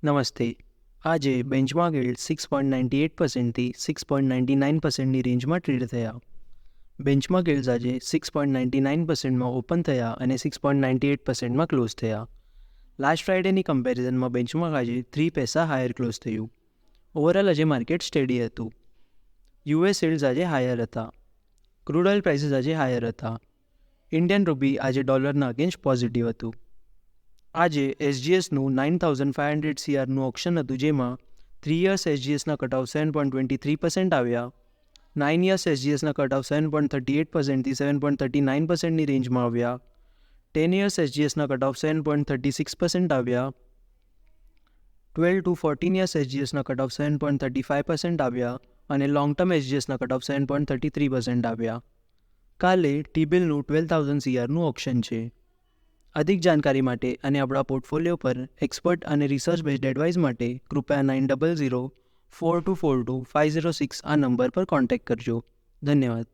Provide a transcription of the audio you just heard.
નમસ્તે. આજે benchmark yield 6.98%થી 6.99%ની રેન્જમાં ટ્રેડ થયા. બેન્ચમાર્ક yields આજે 6.99%માં ઓપન થયા અને 6.98%માં ક્લોઝ થયા. લાસ્ટ ફ્રાઇડેની કમ્પેરિઝનમાં બેન્ચમાર્ક આજે 3 પૈસા હાયર ક્લોઝ થયું. ઓવરઓલ આજે માર્કેટ સ્ટેડી હતું. યુએસ yields આજે હાયર હતા. ક્રૂડ ઓઇલ પ્રાઇસીસ આજે હાયર હતા. ઇન્ડિયન રૂપી આજે ડોલરના અગેન્સ્ટ પોઝિટિવ હતું. આજે એસજીએસનું 9500 CRનું ઓપ્શન હતું, જેમાં 3 યર્સ એસજીએસના કટઓફ 7.23% આવ્યા, 9 યર્સ એસજીએસના કટઓફ 7.38%થી 7.39%ની રેન્જમાં આવ્યા, 10 યર્સ એસજીએસના કટઓફ 7.36% આવ્યા, 12 to 14 યર્સ એસજીએસના કટઓફ 7.35% આવ્યા અને લોંગ ટર્મ એસજીએસના કટઓફ 7.33% આવ્યા. કાલે ટી-બિલનું 12,000 CRનું ઓપ્શન છે. અધિક જાણકારી માટે અને આપણા પોર્ટફોલિયો પર એક્સપર્ટ અને રિસર્ચ બેઝડ એડવાઇસ માટે કૃપયા 9004242506 આ નંબર પર કોન્ટેક્ટ કરજો. ધન્યવાદ.